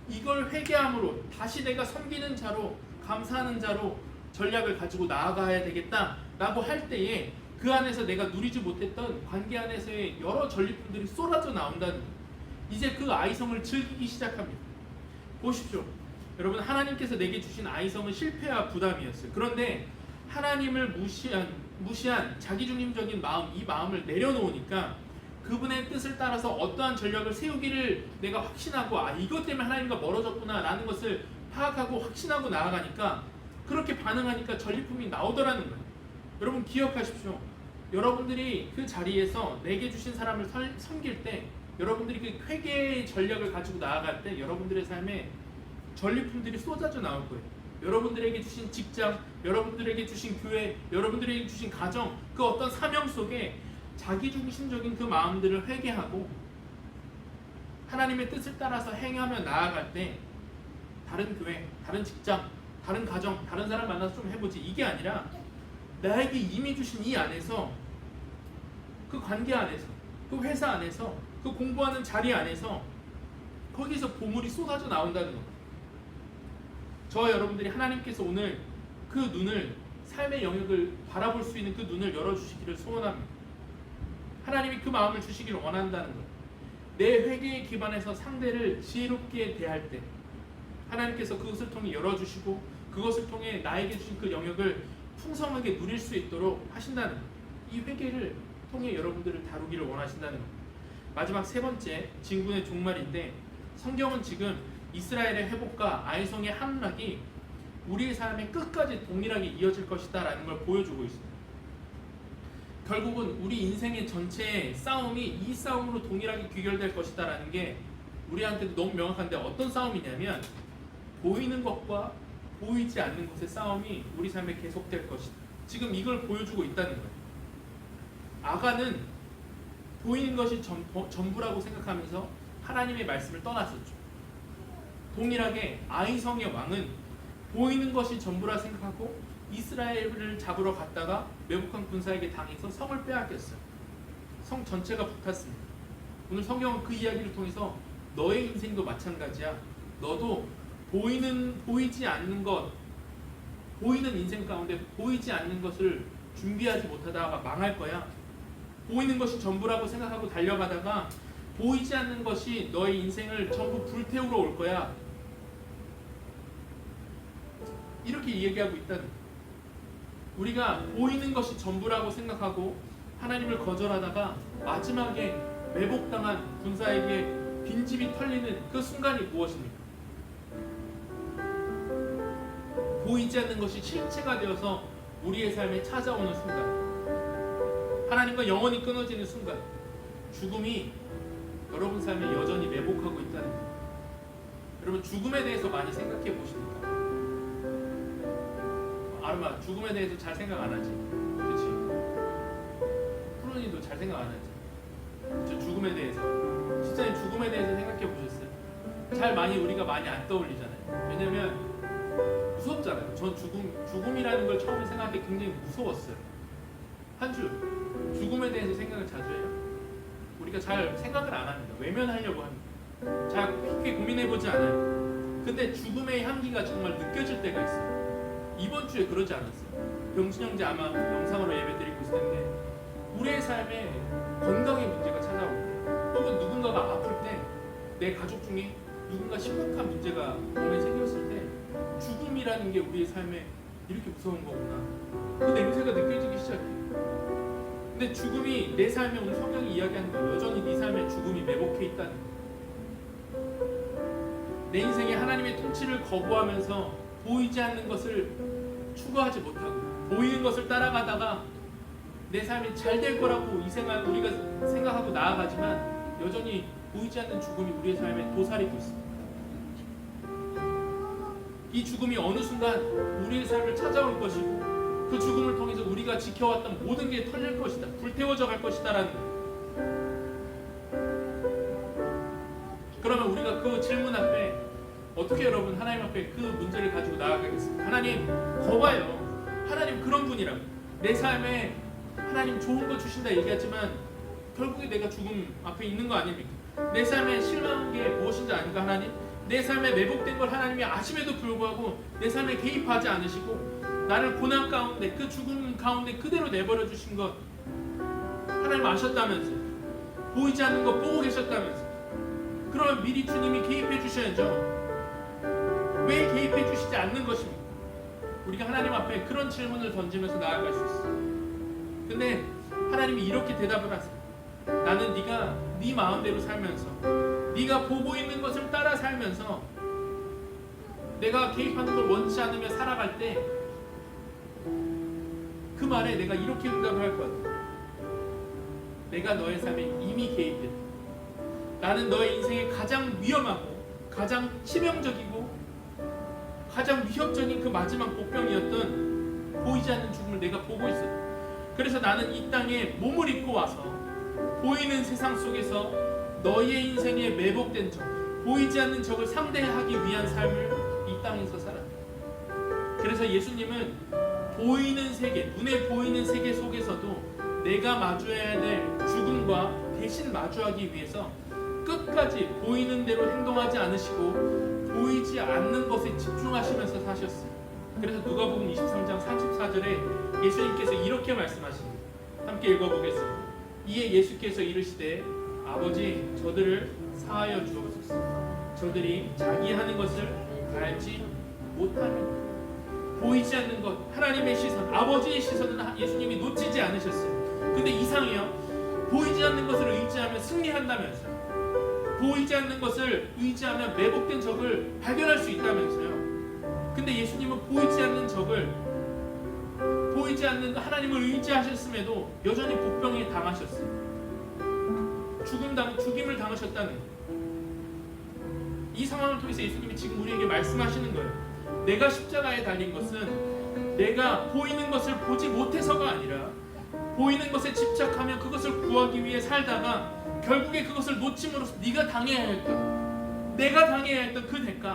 이걸 회개함으로 다시 내가 섬기는 자로 감사하는 자로 전략을 가지고 나아가야 되겠다라고 할 때에 그 안에서 내가 누리지 못했던 관계 안에서의 여러 전리품들이 쏟아져 나온다는 거예요. 이제 그 아이성을 즐기기 시작합니다. 보십시오. 여러분 하나님께서 내게 주신 아이성은 실패와 부담이었어요. 그런데 하나님을 무시한 자기중심적인 마음, 이 마음을 내려놓으니까 그분의 뜻을 따라서 어떠한 전략을 세우기를 내가 확신하고 아 이것 때문에 하나님과 멀어졌구나 라는 것을 파악하고 확신하고 나아가니까 그렇게 반응하니까 전리품이 나오더라는 거예요. 여러분 기억하십시오. 여러분들이 그 자리에서 내게 주신 사람을 섬길 때 여러분들이 그 회개의 전략을 가지고 나아갈 때 여러분들의 삶에 전리품들이 쏟아져 나올 거예요. 여러분들에게 주신 직장, 여러분들에게 주신 교회, 여러분들에게 주신 가정, 그 어떤 사명 속에 자기중심적인 그 마음들을 회개하고 하나님의 뜻을 따라서 행하며 나아갈 때 다른 교회, 다른 직장, 다른 가정, 다른 사람 만나서 좀 해보지 이게 아니라 나에게 이미 주신 이 안에서 그 관계 안에서 그 회사 안에서 그 공부하는 자리 안에서 거기서 보물이 쏟아져 나온다는 겁니다. 저와 여러분들이 하나님께서 오늘 그 눈을 삶의 영역을 바라볼 수 있는 그 눈을 열어주시기를 소원합니다. 하나님이 그 마음을 주시기를 원한다는 것. 내 회개에 기반해서 상대를 지혜롭게 대할 때 하나님께서 그것을 통해 열어주시고 그것을 통해 나에게 주신 그 영역을 풍성하게 누릴 수 있도록 하신다는 것. 이 회개를 통해 여러분들을 다루기를 원하신다는 것. 마지막 세 번째 진군의 종말인데 성경은 지금 이스라엘의 회복과 아이성의 함락이 우리의 삶에 끝까지 동일하게 이어질 것이다 라는 걸 보여주고 있습니다. 결국은 우리 인생의 전체의 싸움이 이 싸움으로 동일하게 귀결될 것이다 라는 게 우리한테도 너무 명확한데 어떤 싸움이냐면 보이는 것과 보이지 않는 것의 싸움이 우리 삶에 계속될 것이다. 지금 이걸 보여주고 있다는 거예요. 아간은 보이는 것이 전부라고 생각하면서 하나님의 말씀을 떠났었죠. 동일하게 아이성의 왕은 보이는 것이 전부라 생각하고 이스라엘을 잡으러 갔다가 메북한 군사에게 당해서 성을 빼앗겼어요. 성 전체가 불탔습니다. 오늘 성경은 그 이야기를 통해서 너의 인생도 마찬가지야. 너도 보이지 않는 것, 보이는 인생 가운데 보이지 않는 것을 준비하지 못하다가 망할 거야. 보이는 것이 전부라고 생각하고 달려가다가 보이지 않는 것이 너의 인생을 전부 불태우러 올 거야. 이렇게 얘기하고 있다는 거야. 우리가 보이는 것이 전부라고 생각하고 하나님을 거절하다가 마지막에 매복당한 군사에게 빈집이 털리는 그 순간이 무엇입니까? 보이지 않는 것이 실체가 되어서 우리의 삶에 찾아오는 순간, 하나님과 영원히 끊어지는 순간, 죽음이 여러분 삶에 여전히 매복하고 있다는 거예요. 여러분 죽음에 대해서 많이 생각해 보십니까? 아르마 죽음에 대해서 잘 생각 안 하지? 그렇지? 프로니도 잘 생각 안 하지? 저 죽음에 대해서 진짜 죽음에 대해서 생각해 보셨어요? 잘 우리가 많이 안 떠올리잖아요. 왜냐면 무섭잖아요. 전 죽음이라는 걸 처음에 생각할 때 굉장히 무서웠어요. 한 줄 죽음에 대해서 생각을 자주 해요. 우리가 잘 생각을 안 합니다. 외면하려고 합니다. 잘 깊게 고민해보지 않아요. 근데 죽음의 향기가 정말 느껴질 때가 있어요. 이번 주에 그러지 않았어요. 병신 형제 아마 영상으로 예배 드리고 있을 텐데 우리의 삶에 건강의 문제가 찾아올 때, 혹은 누군가가 아플 때, 내 가족 중에 누군가 심각한 문제가 몸에 생겼을 때 죽음이라는 게 우리의 삶에 이렇게 무서운 거구나. 그 냄새가 느껴지기 시작해요. 근데 죽음이 내 삶에, 오늘 성경이 이야기하는 거 여전히 네 삶에 죽음이 매복해 있다는 거예요. 내 인생에 하나님의 통치를 거부하면서 보이지 않는 것을 추구하지 못하고 보이는 것을 따라가다가 내 삶이 잘 될 거라고 이 생활 우리가 생각하고 나아가지만 여전히 보이지 않는 죽음이 우리의 삶에 도사리고 있습니다. 이 죽음이 어느 순간 우리의 삶을 찾아올 것이고 그 죽음을 통해서 우리가 지켜왔던 모든 게 털릴 것이다. 불태워져 갈 것이다라는 거예요. 그러면 우리가 그 질문 앞에 어떻게 여러분 하나님 앞에 그 문제를 가지고 나아가겠습니까? 하나님 거봐요. 하나님 그런 분이라고. 내 삶에 하나님 좋은 거 주신다 얘기하지만 결국에 내가 죽음 앞에 있는 거 아닙니까? 내 삶에 실망한 게 무엇인지 아닌가 하나님? 내 삶에 매복된 걸 하나님이 아심에도 불구하고 내 삶에 개입하지 않으시고 나를 고난 가운데 그 죽음 가운데 그대로 내버려 주신 것 하나님 아셨다면서요. 보이지 않는 거 보고 계셨다면서요. 그러면 미리 주님이 개입해 주셔야죠. 왜 개입해 주시지 않는 것입니까? 우리가 하나님 앞에 그런 질문을 던지면서 나아갈 수 있어요. 근데 하나님이 이렇게 대답을 하세요. 나는 네가 네 마음대로 살면서 네가 보고 있는 것을 따라 살면서 내가 개입하는 걸 원치 않으며 살아갈 때 그 말에 내가 이렇게 응답을 할 거야. 내가 너의 삶에 이미 개입했다. 나는 너의 인생에 가장 위험하고 가장 치명적이고 가장 위협적인 그 마지막 복병이었던 보이지 않는 죽음을 내가 보고 있었다. 그래서 나는 이 땅에 몸을 입고 와서 보이는 세상 속에서 너의 인생에 매복된 적, 보이지 않는 적을 상대하기 위한 삶을 이 땅에서 살았다. 그래서 예수님은 보이는 세계, 눈에 보이는 세계 속에서도 내가 마주해야 될 죽음과 대신 마주하기 위해서 끝까지 보이는 대로 행동하지 않으시고 보이지 않는 것에 집중하시면서 사셨어요. 그래서 누가복음 23장 34절에 예수님께서 이렇게 말씀하십니다. 함께 읽어보겠습니다. 이에 예수께서 이르시되 아버지 저들을 사하여 주옵소서. 저들이 자기 하는 것을 알지 못하니. 보이지 않는 것, 하나님의 시선, 아버지의 시선은 예수님이 놓치지 않으셨어요. 근데 이상해요. 보이지 않는 것을 의지하면 승리한다면서요. 보이지 않는 것을 의지하면 매복된 적을 발견할 수 있다면서요. 근데 예수님은 보이지 않는 적을, 보이지 않는 하나님을 의지하셨음에도 여전히 복병에 당하셨어요. 죽임을 당하셨다는 거예요. 이 상황을 통해서 예수님이 지금 우리에게 말씀하시는 거예요. 내가 십자가에 달린 것은 내가 보이는 것을 보지 못해서가 아니라 보이는 것에 집착하며 그것을 구하기 위해 살다가 결국에 그것을 놓침으로써 네가 당해야 할 것, 내가 당해야 했던 그 대가,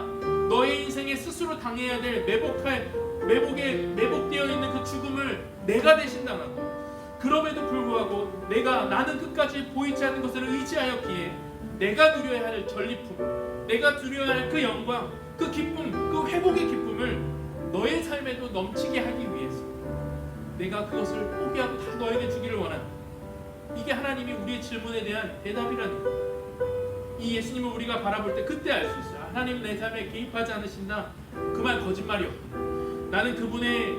너의 인생에 스스로 당해야 될 매복되어 있는 그 죽음을 내가 대신 당하고, 그럼에도 불구하고 나는 끝까지 보이지 않는 것을 의지하였기에 내가 누려야 할 전리품, 내가 누려야 할 그 영광, 그 기쁨, 그 회복의 기쁨을 너의 삶에도 넘치게 하기 위해서 내가 그것을 포기하고 다 너에게 주기를 원한다. 이게 하나님이 우리의 질문에 대한 대답이라는 거예요. 이 예수님을 우리가 바라볼 때 그때 알 수 있어요. 하나님 내 삶에 개입하지 않으신다, 그 말 거짓말이었구나. 나는 그분의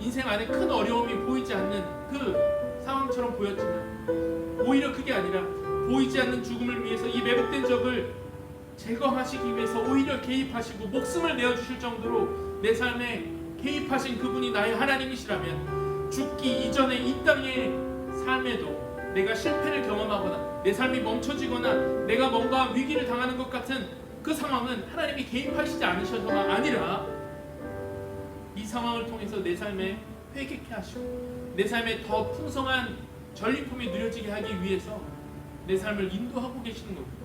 인생 안에 큰 어려움이 보이지 않는 그 상황처럼 보였지만, 오히려 그게 아니라 보이지 않는 죽음을 위해서 이 매복된 적을 제거하시기 위해서 오히려 개입하시고 목숨을 내어주실 정도로 내 삶에 개입하신 그분이 나의 하나님이시라면, 죽기 이전에 이 땅의 삶에도 내가 실패를 경험하거나 내 삶이 멈춰지거나 내가 뭔가 위기를 당하는 것 같은 그 상황은 하나님이 개입하시지 않으셔서가 아니라 이 상황을 통해서 내 삶에 회개케 하시고 내 삶에 더 풍성한 전리품이 누려지게 하기 위해서 내 삶을 인도하고 계시는 겁니다.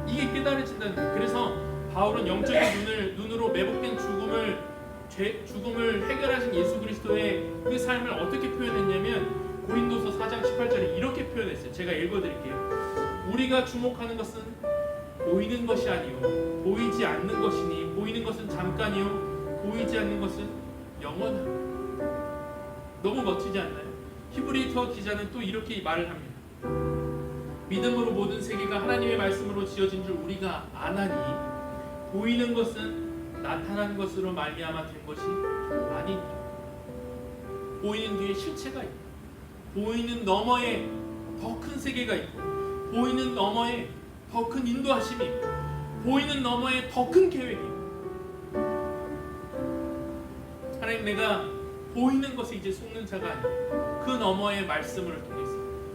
이게 깨달아진다는 거예요. 그래서 바울은 영적인 눈으로 매복된 죽음을 해결하신 예수 그리스도의 그 삶을 어떻게 표현했냐면, 고린도서 4장 18절에 이렇게 표현했어요. 제가 읽어드릴게요. 우리가 주목하는 것은 보이는 것이 아니요 보이지 않는 것이니, 보이는 것은 잠깐이요 보이지 않는 것은 영원하다. 너무 멋지지 않나요? 히브리서 기자는 또 이렇게 말을 합니다. 믿음으로 모든 세계가 하나님의 말씀으로 지어진 줄 우리가 아나니, 보이는 것은 나타난 것으로 말미암아 된 것이 아니다. 보이는 뒤에 실체가 있고, 보이는 너머에 더 큰 세계가 있고, 보이는 너머에 더 큰 인도하심이 있고, 보이는 너머에 더 큰 계획이 있고, 하나님, 내가 보이는 것에 이제 속는 자가 아니고 그 너머의 말씀을 통해서,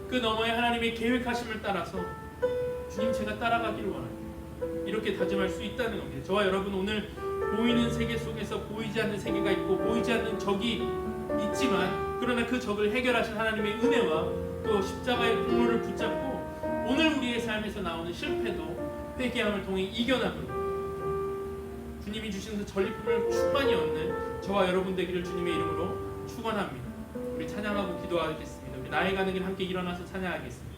그 너머의 하나님의 계획하심을 따라서 주님 제가 따라가기를 원합니다. 이렇게 다짐할 수 있다는 겁니다. 저와 여러분, 오늘 보이는 세계 속에서 보이지 않는 세계가 있고 보이지 않는 적이 있지만, 그러나 그 적을 해결하신 하나님의 은혜와 또 십자가의 공로를 붙잡고 오늘 우리의 삶에서 나오는 실패도 회개함을 통해 이겨나므로 주님이 주신 그 전리품을 충만히 얻는 저와 여러분 되기를 주님의 이름으로 축원합니다. 우리 찬양하고 기도하겠습니다. 우리 나의 가는 길 함께 일어나서 찬양하겠습니다.